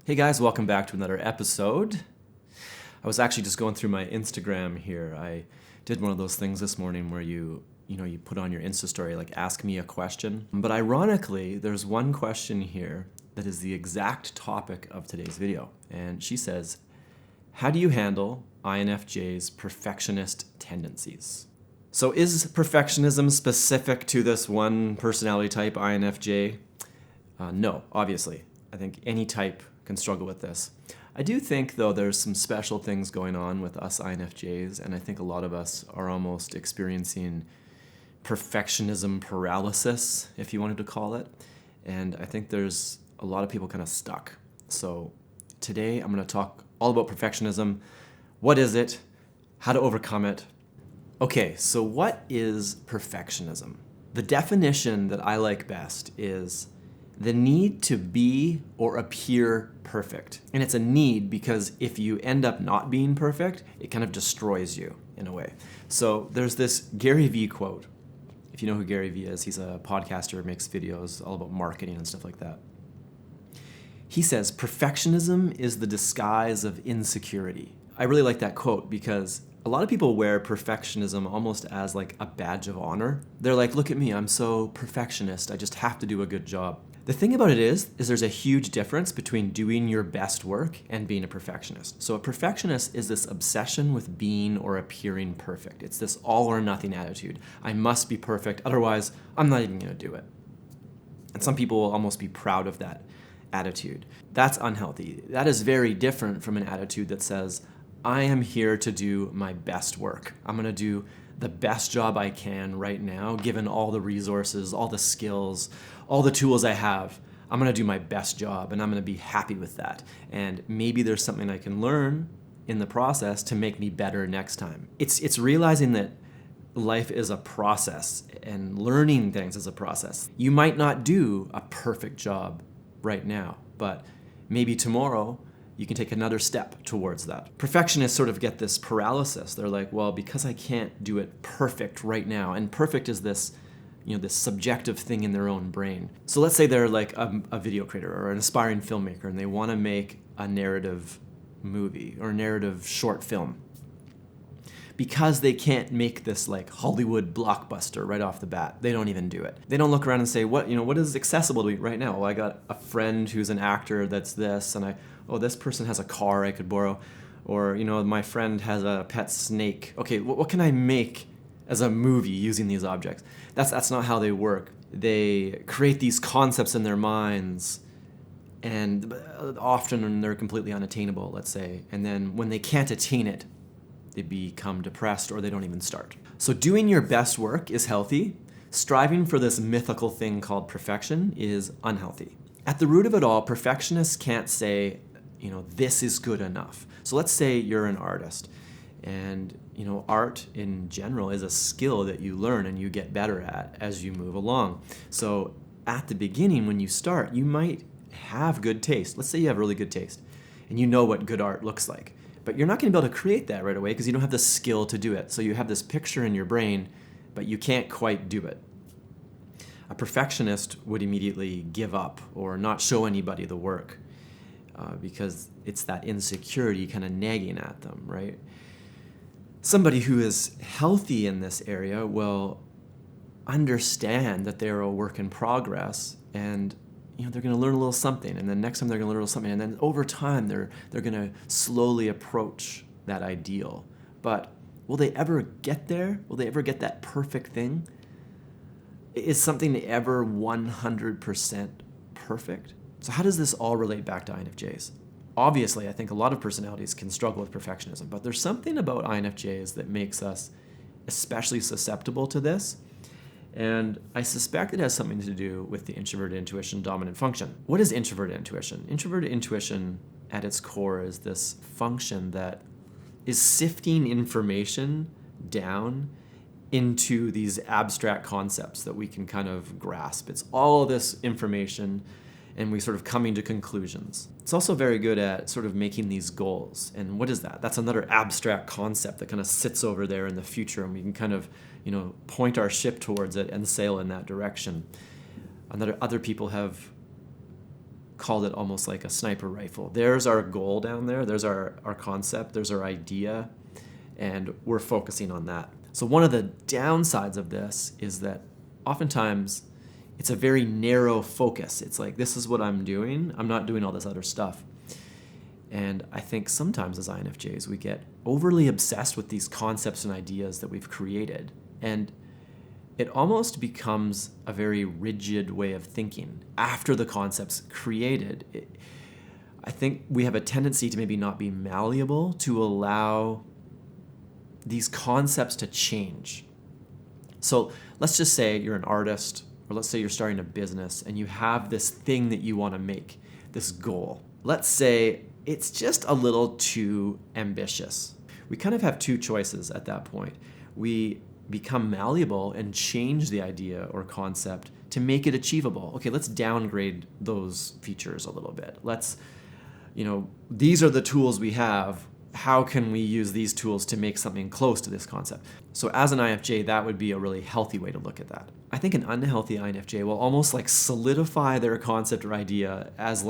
Hey guys, welcome back to another episode. I was actually just going through my Instagram here. I did one of those things this morning where you put on your Insta story, like ask me a question. But ironically, there's one question here that is the exact topic of today's video. And she says, how do you handle INFJ's perfectionist tendencies? So is perfectionism specific to this one personality type, INFJ? No, obviously. I think any type can struggle with this. I do think, though, there's some special things going on with us INFJs, and I think a lot of us are almost experiencing perfectionism paralysis, if you wanted to call it. And I think there's a lot of people kind of stuck. So today I'm going to talk all about perfectionism. What is it? How to overcome it? Okay, so what is perfectionism? The definition that I like best is the need to be or appear perfect. And it's a need because if you end up not being perfect, it kind of destroys you in a way. So there's this Gary Vee quote. If you know who Gary Vee is, he's a podcaster, makes videos all about marketing and stuff like that. He says, perfectionism is the disguise of insecurity. I really like that quote because a lot of people wear perfectionism almost as like a badge of honor. They're like, look at me, I'm so perfectionist, I just have to do a good job. The thing about it is there's a huge difference between doing your best work and being a perfectionist. So a perfectionist is this obsession with being or appearing perfect. It's this all or nothing attitude. I must be perfect, otherwise I'm not even going to do it. And some people will almost be proud of that attitude. That's unhealthy. That is very different from an attitude that says, I am here to do my best work. I'm going to do the best job I can right now, given all the resources, all the skills, all the tools I have. I'm going to do my best job and I'm going to be happy with that. And maybe there's something I can learn in the process to make me better next time. It's realizing that life is a process and learning things is a process. You might not do a perfect job right now, but maybe tomorrow you can take another step towards that. Perfectionists sort of get this paralysis. They're like, well, because I can't do it perfect right now, and perfect is this, this subjective thing in their own brain. So let's say they're like a video creator or an aspiring filmmaker, and they want to make a narrative movie or a narrative short film. Because they can't make this like Hollywood blockbuster right off the bat, they don't even do it. They don't look around and say, what is accessible to me right now? Well, I got a friend who's an actor that's this, and this person has a car I could borrow, or my friend has a pet snake. Okay, what can I make as a movie using these objects? That's not how they work. They create these concepts in their minds, and often they're completely unattainable, let's say, and then when they can't attain it, they become depressed or they don't even start. So doing your best work is healthy. Striving for this mythical thing called perfection is unhealthy. At the root of it all, perfectionists can't say, this is good enough. So let's say you're an artist and, art in general is a skill that you learn and you get better at as you move along. So at the beginning, when you start, you might have good taste. Let's say you have really good taste and you know what good art looks like. But you're not going to be able to create that right away because you don't have the skill to do it. So you have this picture in your brain, but you can't quite do it. A perfectionist would immediately give up or not show anybody the work because it's that insecurity kind of nagging at them, right? Somebody who is healthy in this area will understand that they're a work in progress and they're going to learn a little something, and then next time they're going to learn a little something, and then over time they're going to slowly approach that ideal. But will they ever get there? Will they ever get that perfect thing? Is something ever 100% perfect? So how does this all relate back to INFJs? Obviously, I think a lot of personalities can struggle with perfectionism, but there's something about INFJs that makes us especially susceptible to this. And I suspect it has something to do with the introverted intuition dominant function. What is introverted intuition? Introverted intuition at its core is this function that is sifting information down into these abstract concepts that we can kind of grasp. It's all of this information and we sort of coming to conclusions. It's also very good at sort of making these goals. And what is that? That's another abstract concept that kind of sits over there in the future and we can kind of point our ship towards it and sail in that direction. Other people have called it almost like a sniper rifle. There's our goal down there. There's our concept. There's our idea. And we're focusing on that. So one of the downsides of this is that oftentimes it's a very narrow focus. It's like, this is what I'm doing. I'm not doing all this other stuff. And I think sometimes as INFJs, we get overly obsessed with these concepts and ideas that we've created. And it almost becomes a very rigid way of thinking. After the concept's created, I think we have a tendency to maybe not be malleable to allow these concepts to change. So let's just say you're an artist, or let's say you're starting a business and you have this thing that you want to make, this goal. Let's say it's just a little too ambitious. We kind of have two choices at that point. We become malleable and change the idea or concept to make it achievable. Okay, let's downgrade those features a little bit. These are the tools we have. How can we use these tools to make something close to this concept? So as an INFJ, that would be a really healthy way to look at that. I think an unhealthy INFJ will almost like solidify their concept or idea as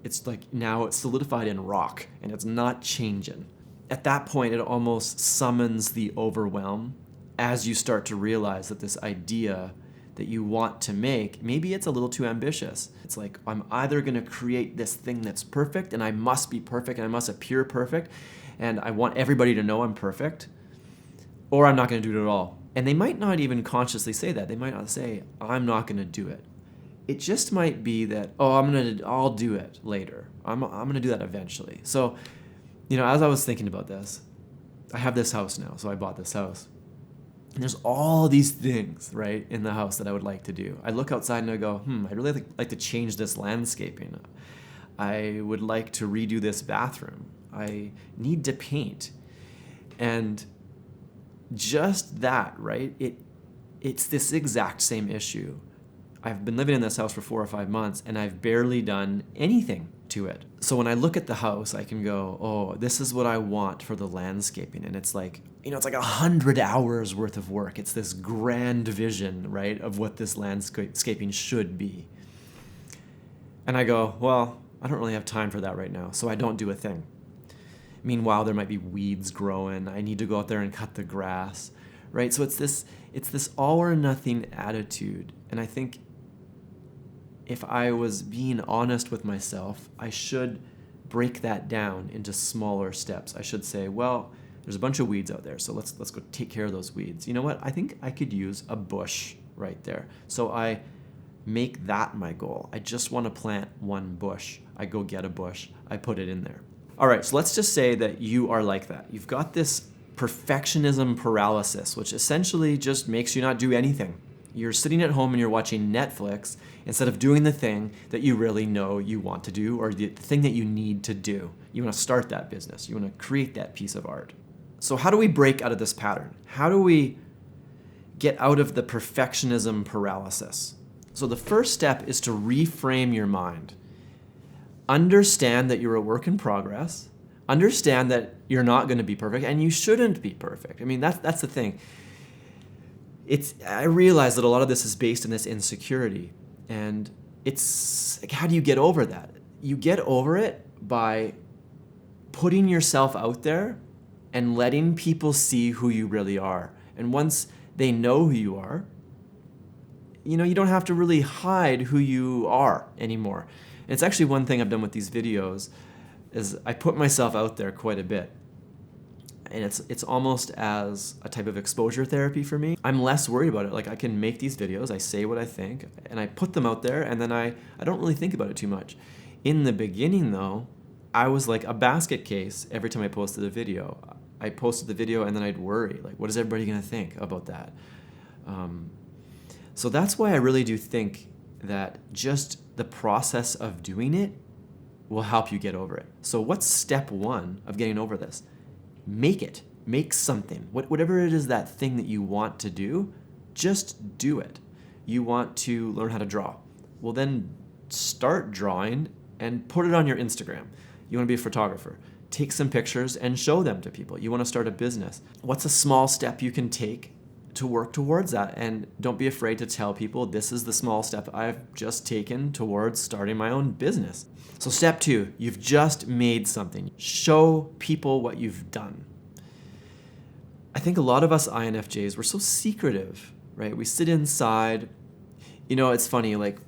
it's like now it's solidified in rock and it's not changing. At that point, it almost summons the overwhelm as you start to realize that this idea that you want to make, maybe it's a little too ambitious. It's like, I'm either going to create this thing that's perfect and I must be perfect and I must appear perfect and I want everybody to know I'm perfect, or I'm not going to do it at all. And they might not even consciously say that. They might not say, I'm not going to do it. It just might be that, I'll do it later. I'm going to do that eventually. So, as I was thinking about this, I have this house now, so I bought this house. And there's all these things, right, in the house that I would like to do. I look outside and I go, I'd really like to change this landscaping. I would like to redo this bathroom. I need to paint. And just that, right, it's this exact same issue. I've been living in this house for 4 or 5 months and I've barely done anything to it. So when I look at the house, I can go, oh, this is what I want for the landscaping. And it's like, it's like 100 hours worth of work. It's this grand vision, right, of what this landscaping should be. And I go, well, I don't really have time for that right now, so I don't do a thing. Meanwhile, there might be weeds growing. I need to go out there and cut the grass, right? So it's this all or nothing attitude. And I think if I was being honest with myself, I should break that down into smaller steps. I should say, well, there's a bunch of weeds out there, so let's go take care of those weeds. You know what? I think I could use a bush right there. So I make that my goal. I just want to plant one bush. I go get a bush. I put it in there. All right, so let's just say that you are like that. You've got this perfectionism paralysis, which essentially just makes you not do anything. You're sitting at home and you're watching Netflix instead of doing the thing that you really know you want to do, or the thing that you need to do. You want to start that business. You want to create that piece of art. So how do we break out of this pattern? How do we get out of the perfectionism paralysis? So the first step is to reframe your mind. Understand that you're a work in progress. Understand that you're not going to be perfect, and you shouldn't be perfect. I mean, that's the thing. I realize that a lot of this is based on this insecurity, and it's like, how do you get over that? You get over it by putting yourself out there and letting people see who you really are. And once they know who you are, you don't have to really hide who you are anymore. And it's actually one thing I've done with these videos is I put myself out there quite a bit. And it's almost as a type of exposure therapy for me. I'm less worried about it. Like, I can make these videos, I say what I think, and I put them out there, and then I don't really think about it too much. In the beginning, though, I was like a basket case every time I posted a video. I posted the video, and then I'd worry, like, what is everybody going to think about that? So that's why I really do think that just the process of doing it will help you get over it. So what's step one of getting over this? Make it. Make something. Whatever it is, that thing that you want to do, just do it. You want to learn how to draw. Well, then start drawing and put it on your Instagram. You want to be a photographer. Take some pictures and show them to people. You want to start a business. What's a small step you can take to work towards that. And don't be afraid to tell people this is the small step I've just taken towards starting my own business. So step 2, you've just made something. Show people what you've done. I think a lot of us INFJs, we're so secretive, right? We sit inside. It's funny, like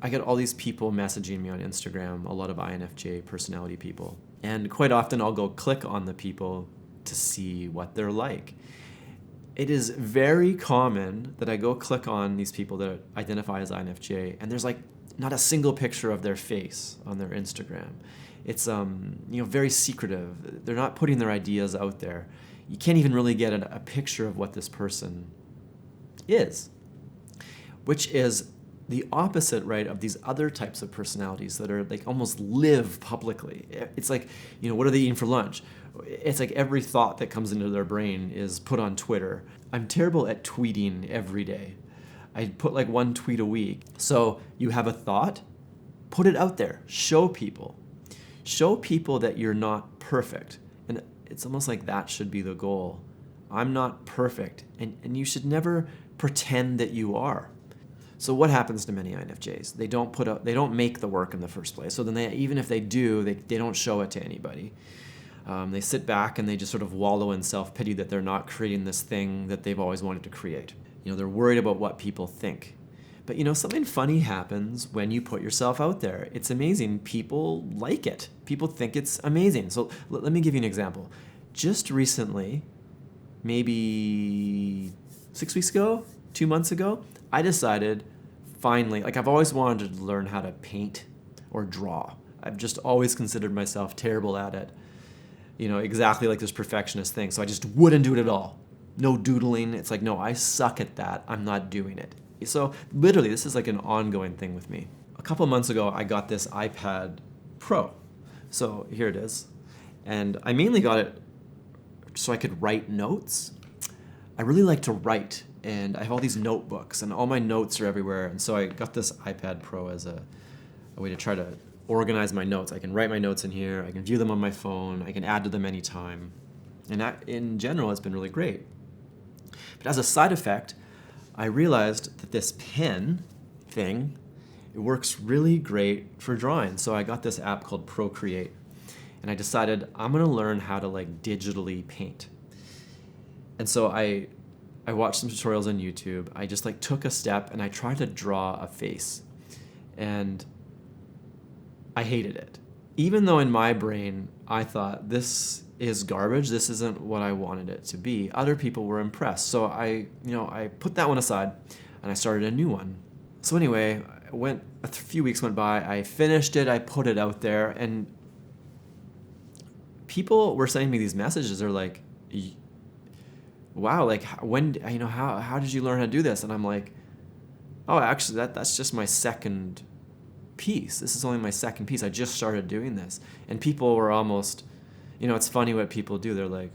I get all these people messaging me on Instagram, a lot of INFJ personality people. And quite often I'll go click on the people to see what they're like. It is very common that I go click on these people that identify as INFJ, and there's like not a single picture of their face on their Instagram. It's very secretive. They're not putting their ideas out there. You can't even really get a picture of what this person is, which is the opposite, right, of these other types of personalities that are like almost live publicly. It's like, what are they eating for lunch? It's like every thought that comes into their brain is put on Twitter. I'm terrible at tweeting every day. I put like 1 tweet a week. So you have a thought, put it out there, show people. Show people that you're not perfect. And it's almost like that should be the goal. I'm not perfect, and you should never pretend that you are. So what happens to many INFJs? They don't make the work in the first place. So then even if they do, they don't show it to anybody. They sit back and they just sort of wallow in self-pity that they're not creating this thing that they've always wanted to create. They're worried about what people think. But something funny happens when you put yourself out there. It's amazing. People like it. People think it's amazing. So let me give you an example. Just recently, maybe 6 weeks ago, 2 months ago, I decided finally, like I've always wanted to learn how to paint or draw. I've just always considered myself terrible at it. Exactly like this perfectionist thing. So I just wouldn't do it at all. No doodling. It's like, no, I suck at that. I'm not doing it. So literally, this is like an ongoing thing with me. A couple of months ago, I got this iPad Pro. So here it is. And I mainly got it so I could write notes. I really like to write, and I have all these notebooks, and all my notes are everywhere. And so I got this iPad Pro as a way to try to organize my notes. I can write my notes in here. I can view them on my phone. I can add to them anytime. And in general, it's been really great. But as a side effect, I realized that this pen thing, it works really great for drawing. So I got this app called Procreate, and I decided I'm gonna learn how to like digitally paint. And so I watched some tutorials on YouTube. I just like took a step and I tried to draw a face, and I hated it. Even though in my brain I thought this is garbage, this isn't what I wanted it to be, other people were impressed. So I put that one aside and I started a new one. So anyway, a few weeks went by, I finished it, I put it out there, and people were sending me these messages. They're like, wow, like how did you learn how to do this? And I'm like, oh, actually that's just my second piece. This is only my second piece. I just started doing this. And people were almost, it's funny what people do. They're like,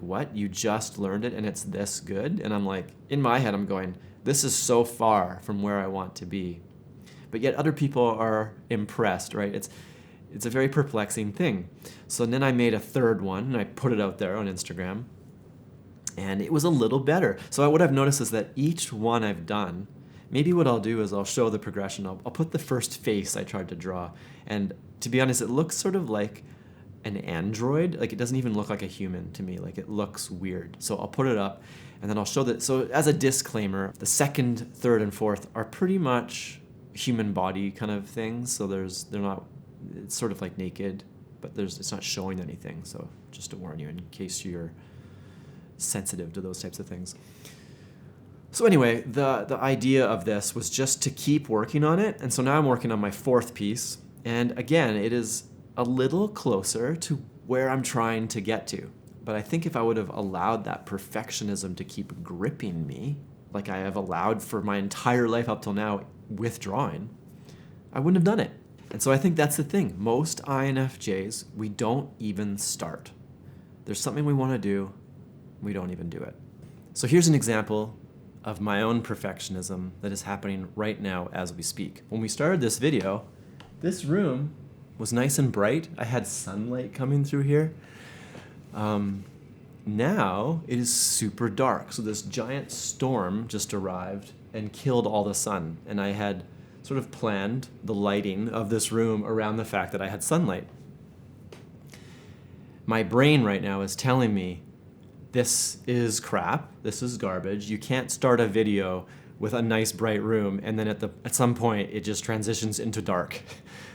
what? You just learned it and it's this good? And I'm like, in my head, I'm going, this is so far from where I want to be. But yet other people are impressed, right? It's a very perplexing thing. So then I made a third one and I put it out there on Instagram, and it was a little better. So what I've noticed is that each one I've done, maybe what I'll do is I'll show the progression. I'll put the first face I tried to draw. And to be honest, it looks sort of like an android. Like it doesn't even look like a human to me. Like it looks weird. So I'll put it up and then I'll show that. So as a disclaimer, the second, third, and fourth are pretty much human body kind of things. So they're not, it's sort of like naked, but it's not showing anything. So just to warn you in case you're sensitive to those types of things. So anyway, the idea of this was just to keep working on it. And so now I'm working on my fourth piece. And again, it is a little closer to where I'm trying to get to. But I think if I would have allowed that perfectionism to keep gripping me, like I have allowed for my entire life up till now with drawing, I wouldn't have done it. And so I think that's the thing. Most INFJs, we don't even start. There's something we want to do, we don't even do it. So here's an example of my own perfectionism that is happening right now as we speak. When we started this video, this room was nice and bright. I had sunlight coming through here. now it is super dark. So this giant storm just arrived and killed all the sun. And I had sort of planned the lighting of this room around the fact that I had sunlight. My brain right now is telling me, this is crap, this is garbage. You can't start a video with a nice bright room and then at some point it just transitions into dark.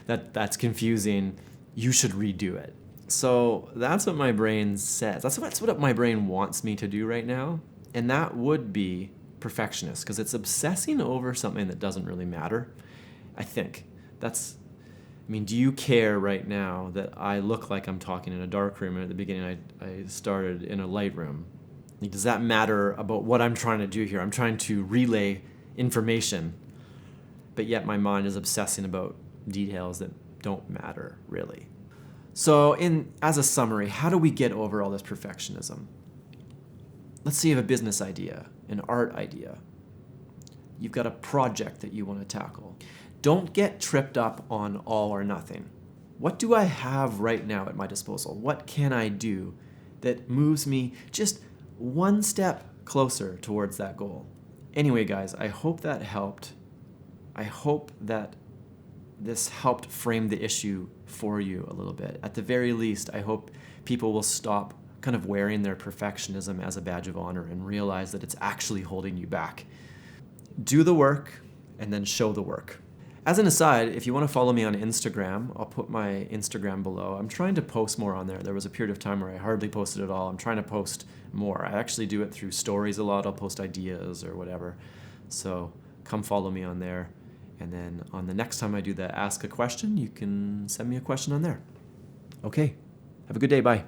That's confusing. You should redo it. So that's what my brain says. That's what my brain wants me to do right now. And that would be perfectionist, because it's obsessing over something that doesn't really matter. I think do you care right now that I look like I'm talking in a dark room, and at the beginning I started in a light room? Does that matter about what I'm trying to do here? I'm trying to relay information, but yet my mind is obsessing about details that don't matter, really. So as a summary, how do we get over all this perfectionism? Let's say you have a business idea, an art idea. You've got a project that you want to tackle. Don't get tripped up on all or nothing. What do I have right now at my disposal? What can I do that moves me just one step closer towards that goal? Anyway, guys, I hope that helped. I hope that this helped frame the issue for you a little bit. At the very least, I hope people will stop kind of wearing their perfectionism as a badge of honor and realize that it's actually holding you back. Do the work and then show the work. As an aside, if you want to follow me on Instagram, I'll put my Instagram below. I'm trying to post more on there. There was a period of time where I hardly posted at all. I'm trying to post more. I actually do it through stories a lot. I'll post ideas or whatever. So come follow me on there. And then on the next time I do the Ask a Question, you can send me a question on there. Okay. Have a good day. Bye.